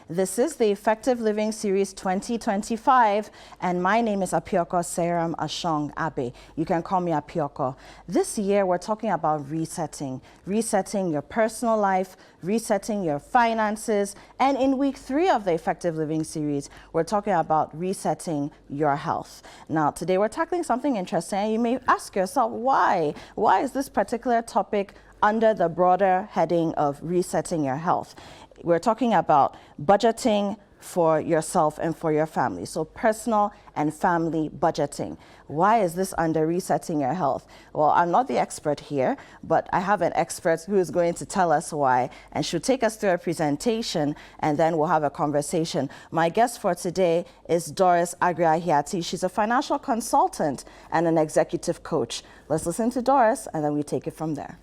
This is the Effective Living Series 2025, and my name is Apioko Seram Ashong Abe. You can call me Apioko. This year, we're talking about resetting your personal life, resetting your finances, and in week 3 of the Effective Living Series, we're talking about resetting your health. Now, today we're tackling something interesting, and you may ask yourself, why? Why is this particular topic under the broader heading of resetting your health? We're talking about budgeting for yourself and for your family. So personal and family budgeting. Why is this under resetting your health? Well, I'm not the expert here, but I have an expert who is going to tell us why, and she'll take us through a presentation, and then we'll have a conversation. My guest for today is Doris Ahiati. She's a financial consultant and an executive coach. Let's listen to Doris, and then we take it from there.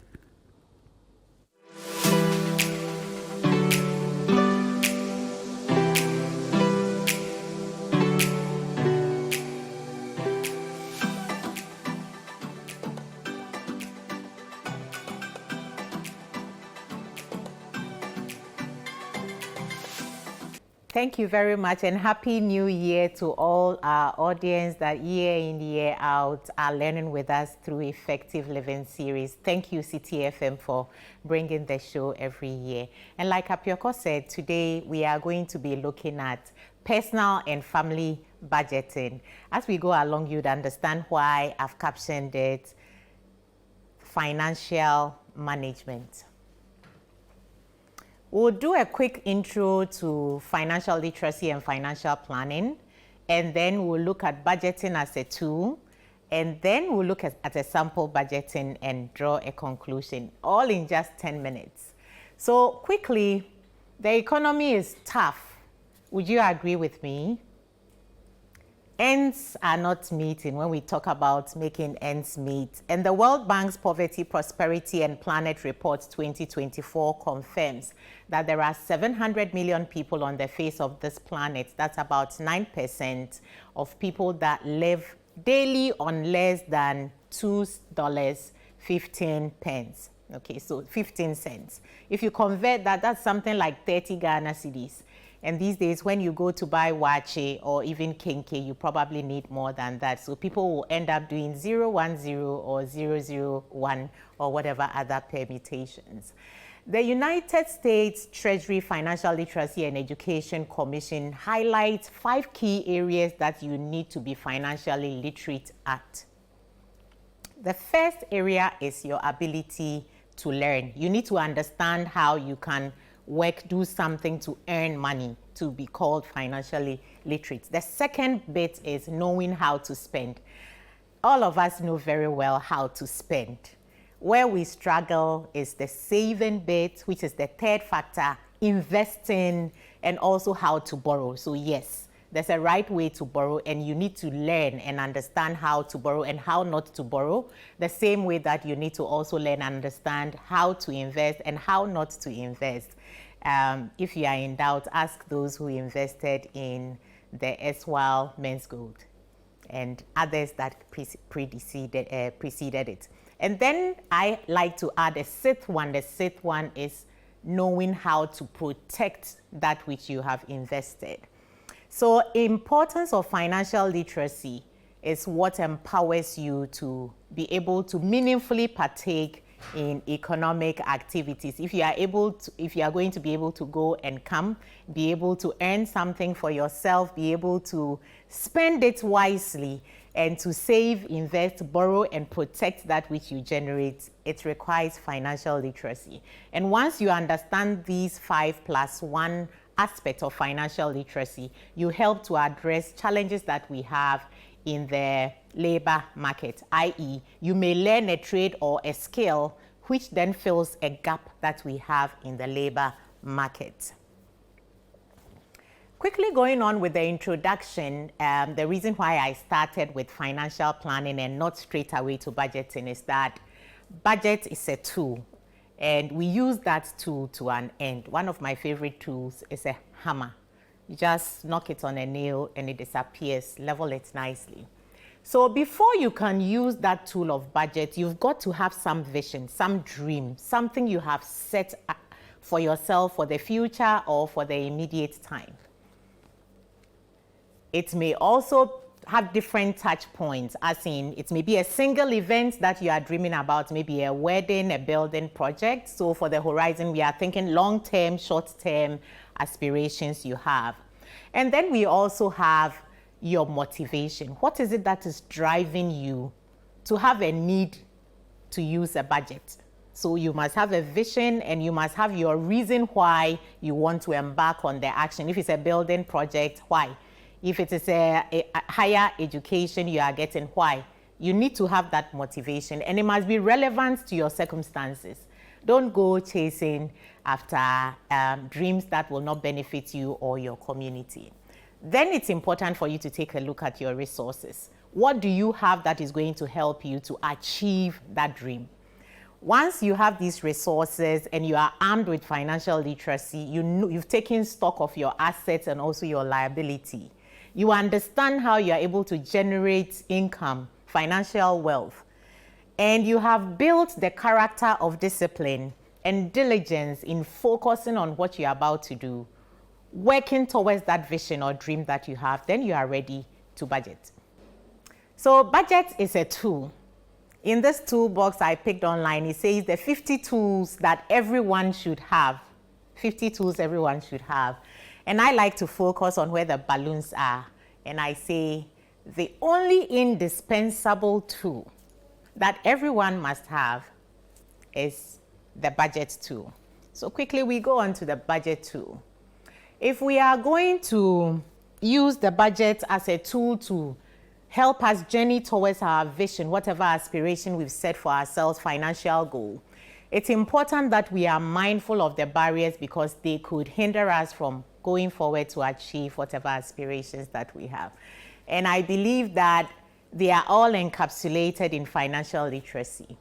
Thank you very much, and Happy New Year to all our audience that year in, year out are learning with us through Effective Living Series. Thank you, CTFM, for bringing the show every year. And like Apioko said, today we are going to be looking at personal and family budgeting. As we go along, you'd understand why I've captioned it financial management. We'll do a quick intro to financial literacy and financial planning, and then we'll look at budgeting as a tool, and then we'll look at a sample budgeting and draw a conclusion, all in just 10 minutes. So quickly, the economy is tough. Would you agree with me? Ends are not meeting when we talk about making ends meet. And the World Bank's Poverty, Prosperity and Planet Report 2024 confirms that there are 700 million people on the face of this planet. That's about 9% of people that live daily on less than $2.15. Okay, so 15 cents. If you convert that, that's something like 30 Ghana cedis. And these days, when you go to buy wache or even kenke, you probably need more than that. So people will end up doing 010 or 001 or whatever other permutations. The United States Treasury Financial Literacy and Education Commission highlights 5 key areas that you need to be financially literate at. The first area is your ability to learn. You need to understand how you can do something to earn money to be called financially literate. The second bit is knowing how to spend. All of us know very well how to spend. Where we struggle is the saving bit, which is the third factor, investing, and also how to borrow. So yes, there's a right way to borrow, and you need to learn and understand how to borrow and how not to borrow, the same way that you need to also learn and understand how to invest and how not to invest. If you are in doubt, ask those who invested in the SWAL Men's Gold and others that preceded it. And then I like to add a sixth one. The sixth one is knowing how to protect that which you have invested. So importance of financial literacy is what empowers you to be able to meaningfully partake in economic activities. If you are going to be able to go and come, be able to earn something for yourself, be able to spend it wisely, and to save, invest, borrow, and protect that which you generate, it requires financial literacy. And once you understand these 5+1 aspects of financial literacy, you help to address challenges that we have in the labor market, i.e., you may learn a trade or a skill which then fills a gap that we have in the labor market. Quickly going on with the introduction, the reason why I started with financial planning and not straight away to budgeting is that budget is a tool, and we use that tool to an end. One of my favorite tools is a hammer. You just knock it on a nail and it disappears, level it nicely. So before you can use that tool of budget, you've got to have some vision, some dream, something you have set for yourself for the future or for the immediate time. It may also have different touch points, as in it may be a single event that you are dreaming about, maybe a wedding, a building project. So for the horizon, we are thinking long-term, short-term aspirations you have. And then we also have your motivation. What is it that is driving you to have a need to use a budget? So you must have a vision and you must have your reason why you want to embark on the action. If it's a building project, why? If it is a higher education you are getting, why? You need to have that motivation, and it must be relevant to your circumstances. Don't go chasing after dreams that will not benefit you or your community. Then it's important for you to take a look at your resources. What do you have that is going to help you to achieve that dream? Once you have these resources and you are armed with financial literacy, you've taken stock of your assets and also your liability. You understand how you are able to generate income, financial wealth, and you have built the character of discipline and diligence in focusing on what you're about to do, working towards that vision or dream that you have, then you are ready to budget. So budget is a tool. In this toolbox I picked online, it says the 50 tools that everyone should have. 50 tools everyone should have. And I like to focus on where the balloons are. And I say the only indispensable tool that everyone must have is the budget tool. So quickly we go on to the budget tool. If we are going to use the budget as a tool to help us journey towards our vision, whatever aspiration we've set for ourselves, financial goal, it's important that we are mindful of the barriers because they could hinder us from going forward to achieve whatever aspirations that we have. And I believe that they are all encapsulated in financial literacy.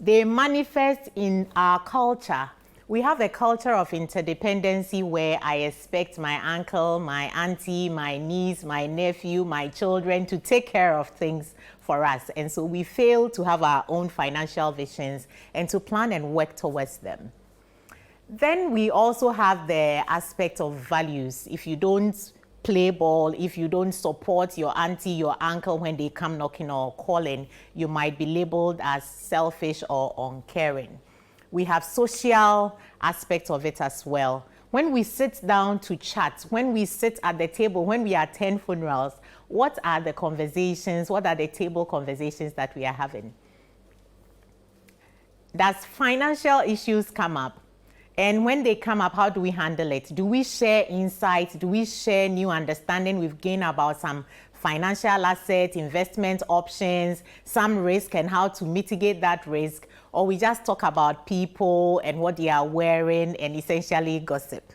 They manifest in our culture. We have a culture of interdependency where I expect my uncle, my auntie, my niece, my nephew, my children to take care of things for us. And so we fail to have our own financial visions and to plan and work towards them. Then we also have the aspect of values. If you don't play ball, if you don't support your auntie, your uncle when they come knocking or calling, you might be labeled as selfish or uncaring. We have social aspects of it as well. When we sit down to chat, when we sit at the table, when we attend funerals, what are the conversations, what are the table conversations that we are having? Does financial issues come up? And when they come up, how do we handle it? Do we share insights? Do we share new understanding we've gained about some financial assets, investment options, some risk and how to mitigate that risk? Or we just talk about people and what they are wearing and essentially gossip?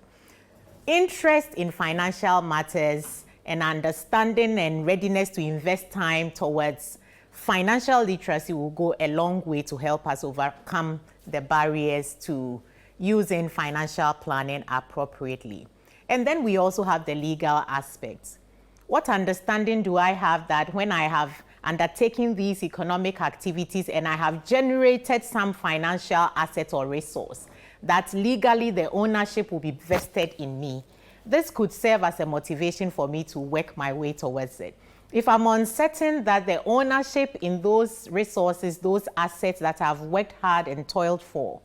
Interest in financial matters and understanding and readiness to invest time towards financial literacy will go a long way to help us overcome the barriers to using financial planning appropriately. And then we also have the legal aspects. What understanding do I have that when I have undertaken these economic activities and I have generated some financial asset or resource, that legally the ownership will be vested in me? This could serve as a motivation for me to work my way towards it. If I'm uncertain that the ownership in those resources, those assets that I've worked hard and toiled for,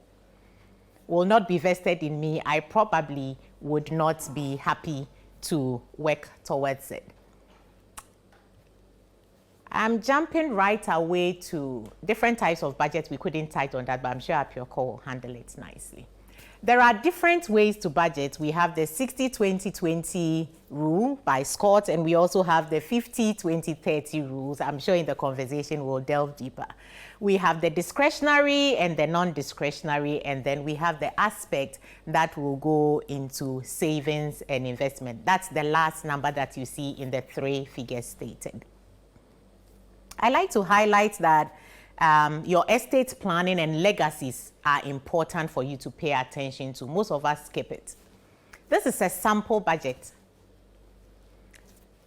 will not be vested in me, I probably would not be happy to work towards it. I'm jumping right away to different types of budgets. We couldn't touch on that, but I'm sure Apioko will handle it nicely. There are different ways to budget. We have the 60-20-20 rule by Scott, and we also have the 50-20-30 rules. I'm sure in the conversation we'll delve deeper. We have the discretionary and the non-discretionary, and then we have the aspect that will go into savings and investment. That's the last number that you see in the 3 figures stated. I like to highlight that your estate planning and legacies are important for you to pay attention to. Most of us skip it. This is a sample budget.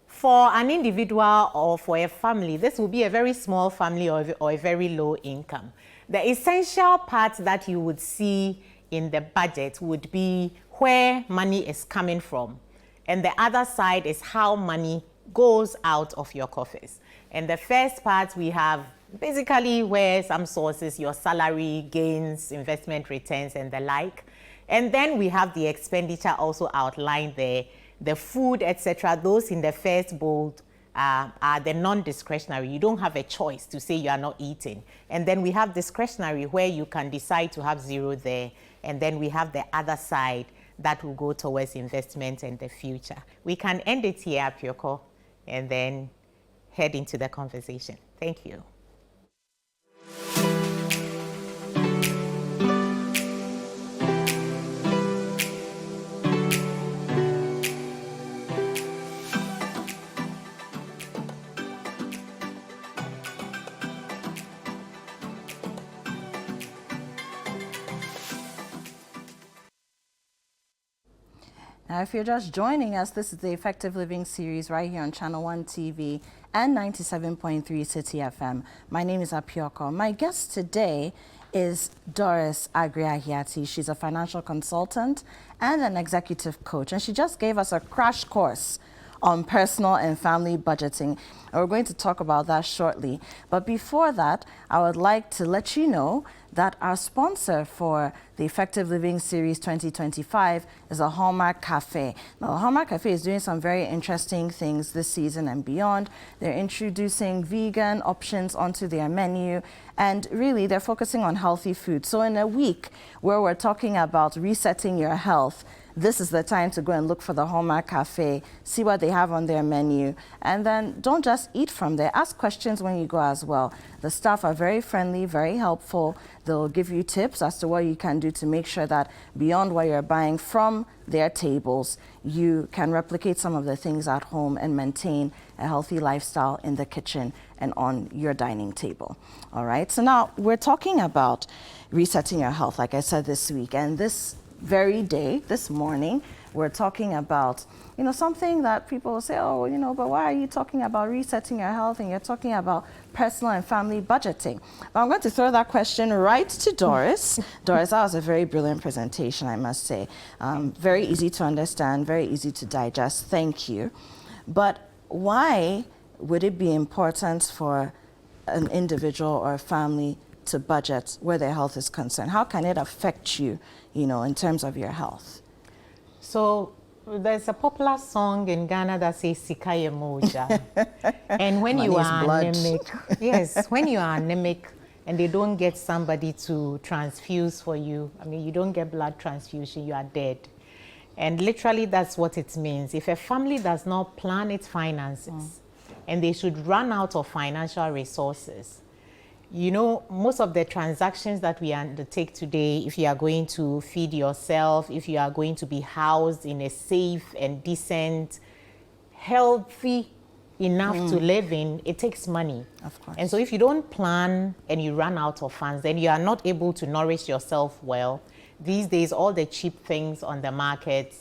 For an individual or for a family, this will be a very small family or a very low income. The essential part that you would see in the budget would be where money is coming from. And the other side is how money goes out of your coffers. And the first part, we have basically where some sources, your salary, gains, investment returns, and the like. And then we have the expenditure also outlined there, the food, etc. Those in the first bold are the non-discretionary. You don't have a choice to say you are not eating. And then we have discretionary, where you can decide to have zero there. And then we have the other side that will go towards investment and the future. We can end it here, Apioko, and then head into the conversation. Thank you. Now, if you're just joining us, this is the Effective Living series right here on ChannelOne TV and 97.3 City FM. My name is Apioko. My guest today is Doris Ahiati. She's a financial consultant and an executive coach, and she just gave us a crash course on personal and family budgeting. And we're going to talk about that shortly. But before that, I would like to let you know that our sponsor for the Effective Living Series 2025 is a Hallmark Cafe. Now, the Hallmark Cafe is doing some very interesting things this season and beyond. They're introducing vegan options onto their menu, and really they're focusing on healthy food. So in a week where we're talking about resetting your health, this is the time to go and look for the Hallmark Cafe, see what they have on their menu, and then don't just eat from there. Ask questions when you go as well. The staff are very friendly, very helpful. They'll give you tips as to what you can do to make sure that beyond what you're buying from their tables, you can replicate some of the things at home and maintain a healthy lifestyle in the kitchen and on your dining table. All right, so now we're talking about resetting your health, like I said, this week, and this very day, this morning, we're talking about, something that people will say, oh, but why are you talking about resetting your health and you're talking about personal and family budgeting? But I'm going to throw that question right to Doris. Doris, that was a very brilliant presentation, I must say. Very easy to understand, very easy to digest. Thank you. But why would it be important for an individual or a family to budget where their health is concerned? How can it affect you, in terms of your health? So there's a popular song in Ghana that says Sikaye Moja. And when you are anemic, yes, when you are anemic and they don't get somebody to transfuse for you, you don't get blood transfusion, you are dead. And literally that's what it means. If a family does not plan its finances and they should run out of financial resources, most of the transactions that we undertake today, if you are going to feed yourself, if you are going to be housed in a safe and decent, healthy enough to live in, it takes money. Of course. And so if you don't plan and you run out of funds, then you are not able to nourish yourself well. These days, all the cheap things on the market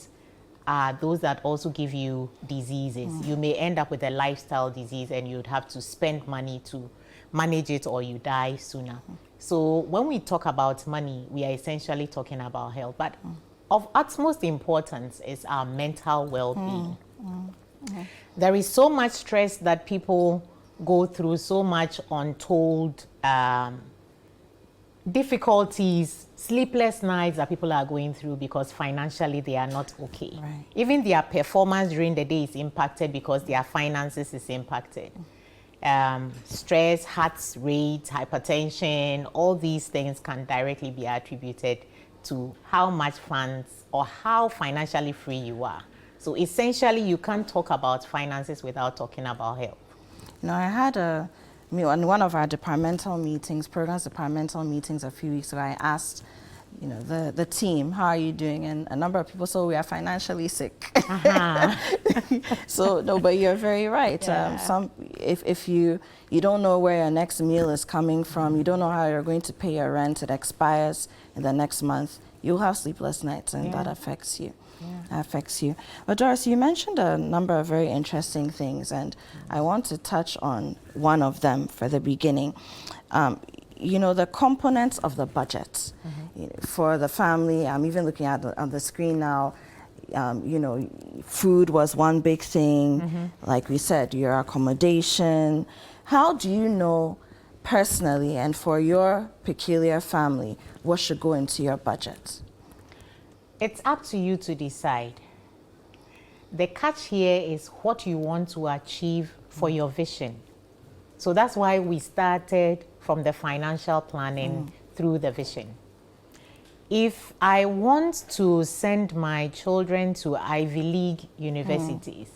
are those that also give you diseases. You may end up with a lifestyle disease and you'd have to spend money to manage it, or you die sooner. So when we talk about money, we are essentially talking about health. But of utmost importance is our mental well-being. There is so much stress that people go through, so much untold difficulties, sleepless nights that people are going through because financially they are not okay. Right. Even their performance during the day is impacted because their finances is impacted. Stress, heart rate, hypertension, all these things can directly be attributed to how much funds or how financially free you are. So essentially, you can't talk about finances without talking about health. I had on one of our departmental meetings, programs departmental meetings a few weeks ago, I asked, the team, how are you doing? And a number of people said, we are financially sick. So, no, but you're very right. Yeah. If you don't know where your next meal is coming from, you don't know how you're going to pay your rent, it expires in the next month, you'll have sleepless nights, and that affects you. That affects you. But Doris, you mentioned a number of very interesting things, and I want to touch on one of them for the beginning. The components of the budget. for the family, I'm even looking at on the screen now, food was one big thing. Like we said, your accommodation. How do you know personally and for your peculiar family what should go into your budget? It's up to you to decide. The catch here is what you want to achieve for your vision. So that's why we started from the financial planning through the vision. If I want to send my children to Ivy League universities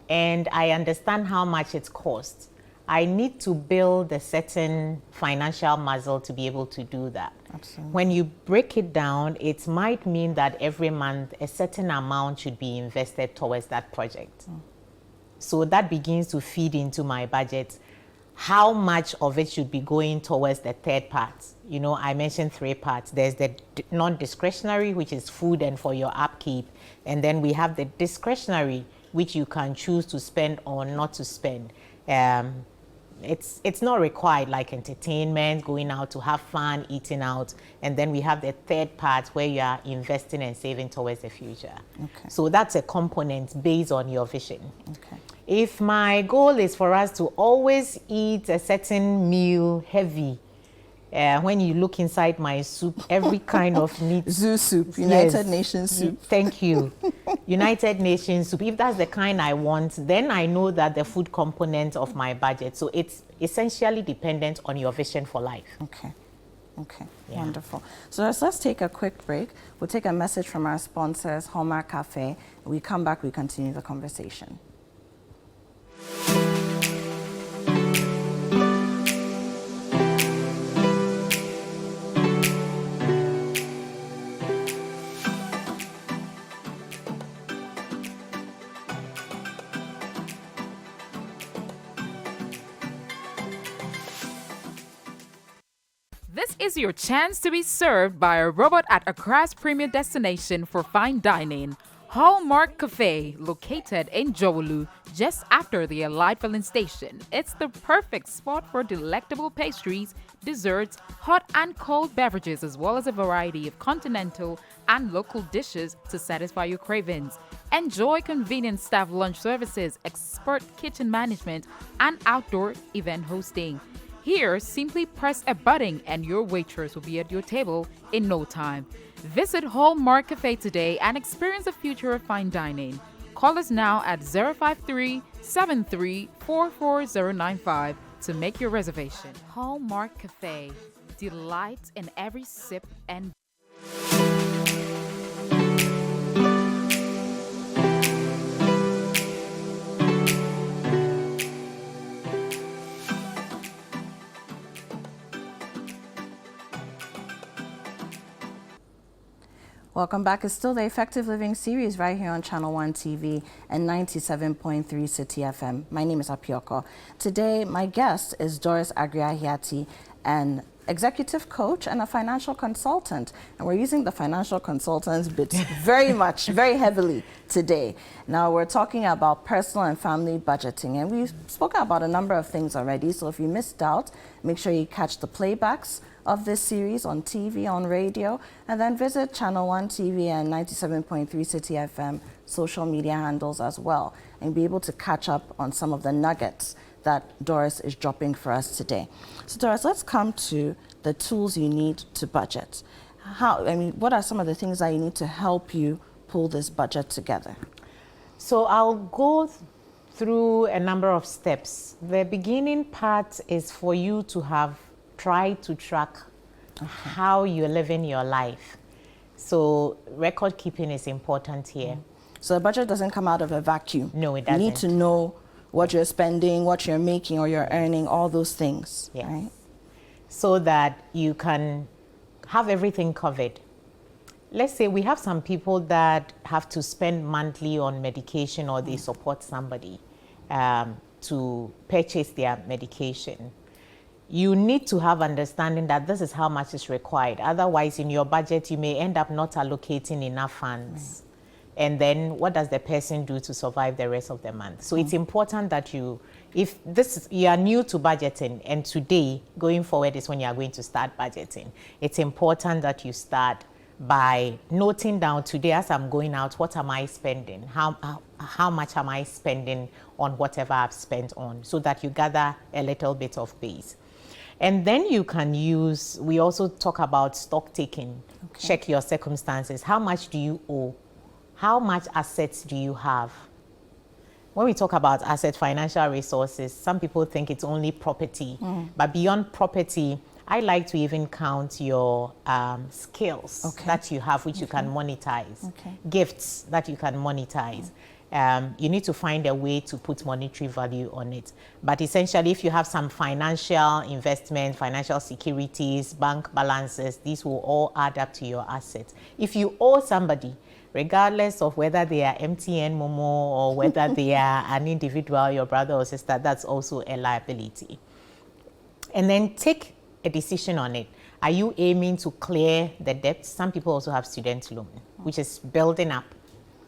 and I understand how much it costs, I need to build a certain financial muscle to be able to do that. Absolutely. When you break it down, it might mean that every month a certain amount should be invested towards that project. So that begins to feed into my budget. How much of it should be going towards the third part? I mentioned 3 parts. There's the non-discretionary, which is food and for your upkeep. And then we have the discretionary, which you can choose to spend or not to spend. It's not required, like entertainment, going out to have fun, eating out. And then we have the third part where you are investing and saving towards the future. Okay. So that's a component based on your vision. Okay. If my goal is for us to always eat a certain meal heavy, when you look inside my soup, every kind of meat. Zoo soup, United Nations soup. Thank you. United Nations soup. If that's the kind I want, then I know that the food component of my budget. So it's essentially dependent on your vision for life. Okay. Okay, Yeah. wonderful. So let's take a quick break. We'll take a message from our sponsors, Hallmark Cafe. When we come back, we continue the conversation. This is your chance to be served by a robot at Accra's premier destination for fine dining, Hallmark Cafe, located in Jowolu, just after the Allied filling station. It's the perfect spot for delectable pastries, desserts, hot and cold beverages, as well as a variety of continental and local dishes to satisfy your cravings. Enjoy convenient staff lunch services, expert kitchen management, and outdoor event hosting. Here, simply press a button and your waitress will be at your table in no time. Visit Hallmark Cafe today and experience the future of fine dining. Call us now at 053-7344-095 to make your reservation. Hallmark Cafe, delight in every sip and Welcome back. It's still the Effective Living series right here on ChannelOne TV and 97.3 City FM. My name is Apioko. Today, my guest is Doris Ahiati, an executive coach and a financial consultant. And we're using the financial consultants bit very heavily today. Now, we're talking about personal and family budgeting, and we've spoken about a number of things already. So if you missed out, make sure you catch the playbacks of this series on TV, on radio, and then visit ChannelOne TV and 97.3 City FM social media handles as well, and be able to catch up on some of the nuggets that Doris is dropping for us today. So Doris, let's come to the tools you need to budget. What are some of the things that you need to help you pull this budget together? So I'll go through a number of steps. The beginning part is for you to have tried to track how you're living your life. So record keeping is important here. So the budget doesn't come out of a vacuum. No, it doesn't. You need to know what you're spending, what you're making or you're earning, all those things, Yes. right? So that you can have everything covered. Let's say we have some people that have to spend monthly on medication, or they support somebody to purchase their medication. You need to have understanding that this is how much is required. Otherwise, in your budget, you may end up not allocating enough funds. And then what does the person do to survive the rest of the month? So it's important that you If you are new to budgeting, and today, going forward, is when you are going to start budgeting, it's important that you start by noting down today as I'm going out, what am I spending? How much am I spending on whatever I've spent on, so that you gather a little bit of base. And then you can use, we also talk about stock taking. Okay. Check your circumstances. How much do you owe? How much assets do you have? When we talk about asset financial resources, some people think it's only property. But beyond property, I like to even count your skills that you have, which you can monetize, gifts that you can monetize. You need to find a way to put monetary value on it. But essentially, if you have some financial investment, financial securities, bank balances, these will all add up to your assets. If you owe somebody, regardless of whether they are MTN, Momo, or whether they are an individual, your brother or sister, that's also a liability. And then take a decision on it. Are you aiming to clear the debt? Some people also have student loan, which is building up,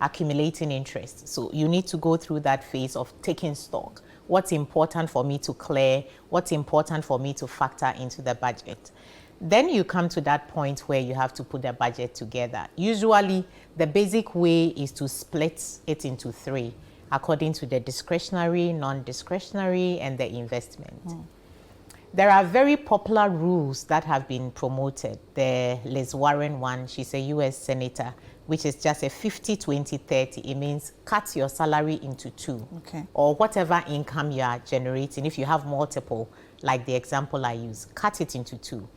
accumulating interest. So you need to go through that phase of taking stock. What's important for me to clear? What's important for me to factor into the budget? Then you come to that point where you have to put the budget together. Usually, the basic way is to split it into 3, according to the discretionary, non-discretionary, and the investment. There are very popular rules that have been promoted. The Liz Warren one, she's a US senator, which is just a 50, 20, 30. It means cut your salary into 2, or whatever income you are generating. If you have multiple, like the example I use, cut it into 2.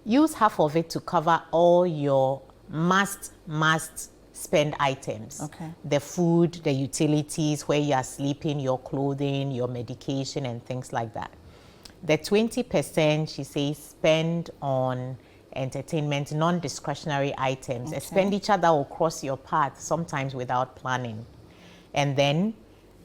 Use half of it to cover all your must spend items. The food, the utilities, where you are sleeping, your clothing, your medication, and things like that. The 20%, she says, spend on entertainment, non-discretionary items, expenditure that will cross your path, sometimes without planning. And then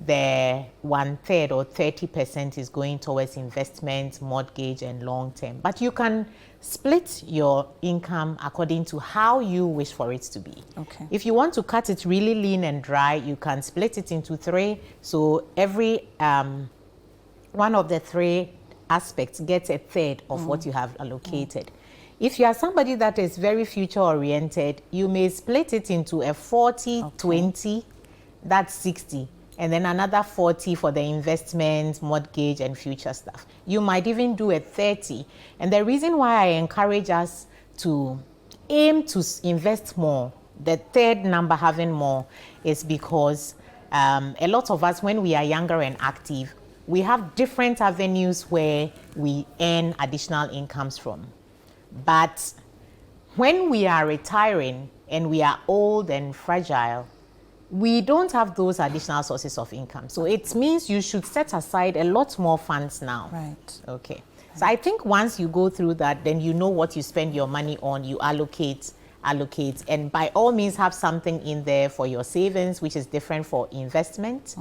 the 1/3 or 30% is going towards investments, mortgage, and long-term. But you can split your income according to how you wish for it to be. If you want to cut it really lean and dry, you can split it into 3. So every one of the 3 aspects gets 1/3 of what you have allocated. If you are somebody that is very future-oriented, you may split it into a 40-20, that's 60. And then another 40 for the investment, mortgage, and future stuff. You might even do a 30. And the reason why I encourage us to aim to invest more, the 3rd number having more, is because a lot of us, when we are younger and active, we have different avenues where we earn additional incomes from. But when we are retiring and we are old and fragile, we don't have those additional sources of income. So it means you should set aside a lot more funds now. Okay. So I think once you go through that, then you know what you spend your money on, you allocate, and by all means have something in there for your savings, which is different for investment.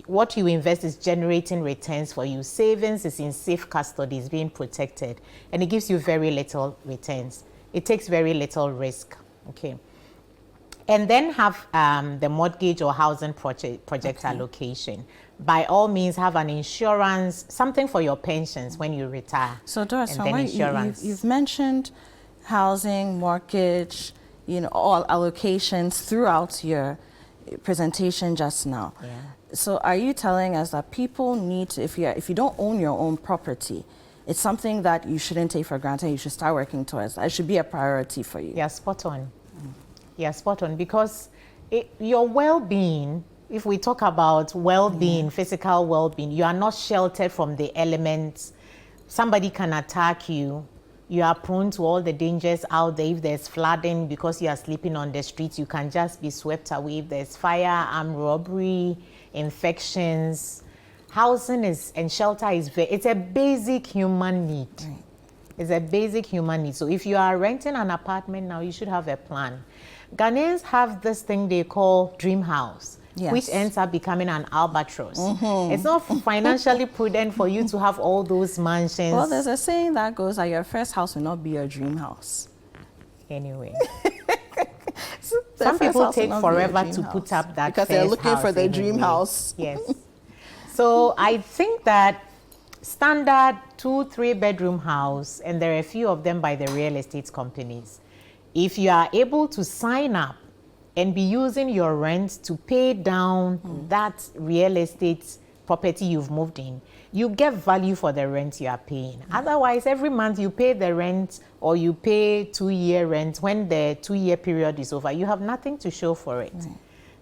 What you invest is generating returns for you. Savings is in safe custody, is being protected, and it gives you very little returns. It takes very little risk. Okay. And then have the mortgage or housing project allocation. By all means, have an insurance, something for your pensions when you retire. So Doris, and then insurance. You've mentioned housing, mortgage, all allocations throughout your presentation just now. So are you telling us that people need to, if you don't own your own property, it's something that you shouldn't take for granted, you should start working towards? It should be a priority for you. Yeah, spot on. Yeah, spot on. Because your well-being, if we talk about well-being, physical well-being, you are not sheltered from the elements. Somebody can attack you. You are prone to all the dangers out there. If there's flooding because you are sleeping on the streets, you can just be swept away. If there's fire, armed robbery, infections, housing and shelter it's a basic human need. It's a basic human need. So if you are renting an apartment now, you should have a plan. Ghanaians have this thing they call dream house, which ends up becoming an albatross. It's not financially prudent for you to have all those mansions. Well, there's a saying that goes that your first house will not be your dream house. Anyway. Some people take forever to put up that because they're looking for their dream house. Yes. So I think that standard 2-3 bedroom house, and there are a few of them by the real estate companies. If you are able to sign up and be using your rent to pay down that real estate property you've moved in, you get value for the rent you are paying. Otherwise, every month you pay the rent or you pay 2-year rent. When the 2-year period is over, you have nothing to show for it.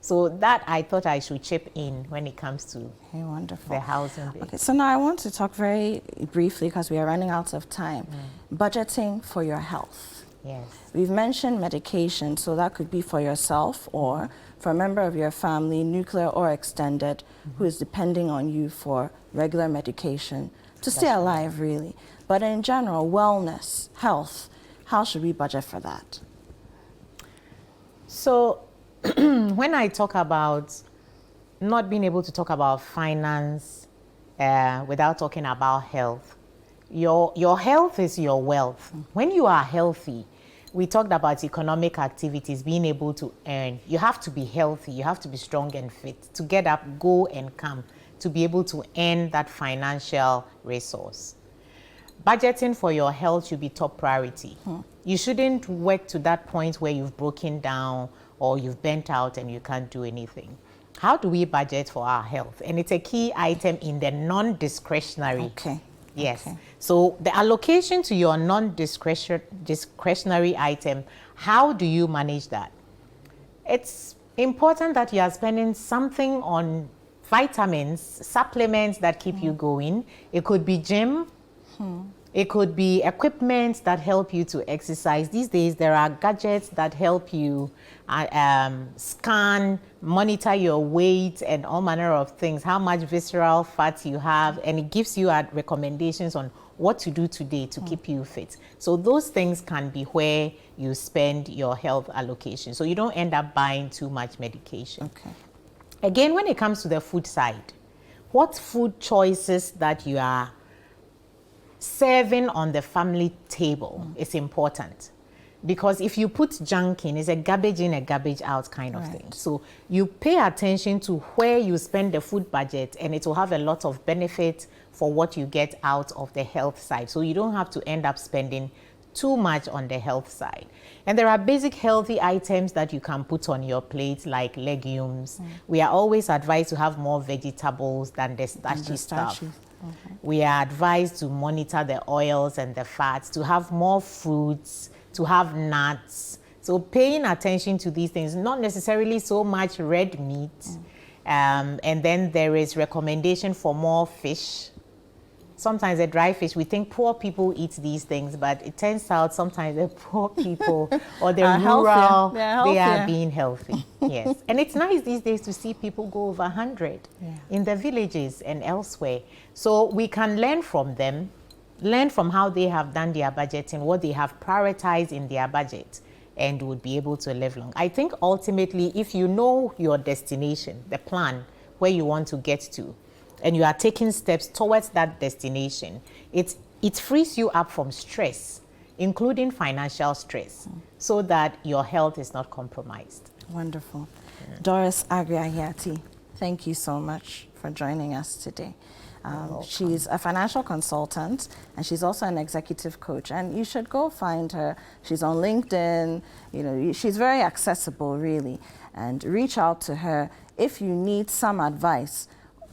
So that I thought I should chip in when it comes to wonderful. the housing bit. Okay, so now I want to talk very briefly, because we are running out of time, budgeting for your health. Yes. We've mentioned medication, so that could be for yourself or for a member of your family, nuclear or extended, who is depending on you for regular medication to stay alive, really. But in general, wellness, health, how should we budget for that? So when I talk about not being able to talk about finance without talking about health, your health is your wealth. When you are healthy, we talked about economic activities, being able to earn. You have to be healthy, you have to be strong and fit to get up, go and come, to be able to earn that financial resource. Budgeting for your health should be top priority. You shouldn't work to that point where you've broken down or you've burnt out and you can't do anything. How do we budget for our health? And it's a key item in the non-discretionary. Okay. Yes. Okay. So the allocation to your non-discretionary item, how do you manage that? It's important that you are spending something on vitamins, supplements that keep you going. It could be gym. It could be equipment that help you to exercise. These days, there are gadgets that help you scan, monitor your weight and all manner of things, how much visceral fat you have, and it gives you recommendations on what to do today to keep you fit. So those things can be where you spend your health allocation, so you don't end up buying too much medication. Okay. Again, when it comes to the food side, what food choices that you are serving on the family table is important, because if you put junk in, it's a garbage in, a garbage out kind of thing. So you pay attention to where you spend the food budget, and it will have a lot of benefit for what you get out of the health side. So you don't have to end up spending too much on the health side. And there are basic healthy items that you can put on your plate, like legumes. We are always advised to have more vegetables than the starchy stuff. We are advised to monitor the oils and the fats, to have more fruits, to have nuts. So paying attention to these things, not necessarily so much red meat. And then there is recommendation for more fish. Sometimes the dry fish, we think poor people eat these things, but it turns out sometimes the poor people or the rural, they are being healthy. Yes. And it's nice these days to see people go over 100 in the villages and elsewhere. So we can learn from them, learn from how they have done their budgeting, what they have prioritized in their budget, and would be able to live long. I think ultimately, if you know your destination, the plan, where you want to get to, and you are taking steps towards that destination, it frees you up from stress, including financial stress, so that your health is not compromised. Wonderful. Doris Ahiati, thank you so much for joining us today. She's a financial consultant, and she's also an executive coach, and you should go find her. She's on LinkedIn. You know, she's very accessible, really, and reach out to her if you need some advice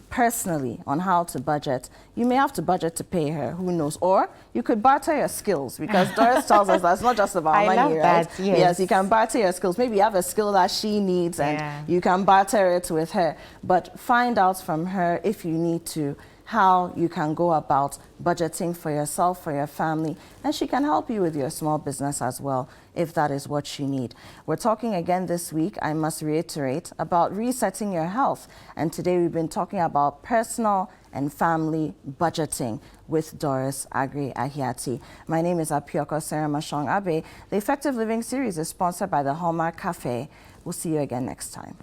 personally on how to budget. You may have to budget to pay her, who knows, or you could barter your skills, because Doris tells us that's not just about money, right? That, yes, you can barter your skills. Maybe you have a skill that she needs and you can barter it with her, but find out from her, if you need to, how you can go about budgeting for yourself, for your family, and she can help you with your small business as well, if that is what you need. We're talking again this week, I must reiterate, about resetting your health. And today we've been talking about personal and family budgeting with Doris Ahiati. My name is Apioko Seramashong Abe. The Effective Living series is sponsored by the Hallmark Cafe. We'll see you again next time.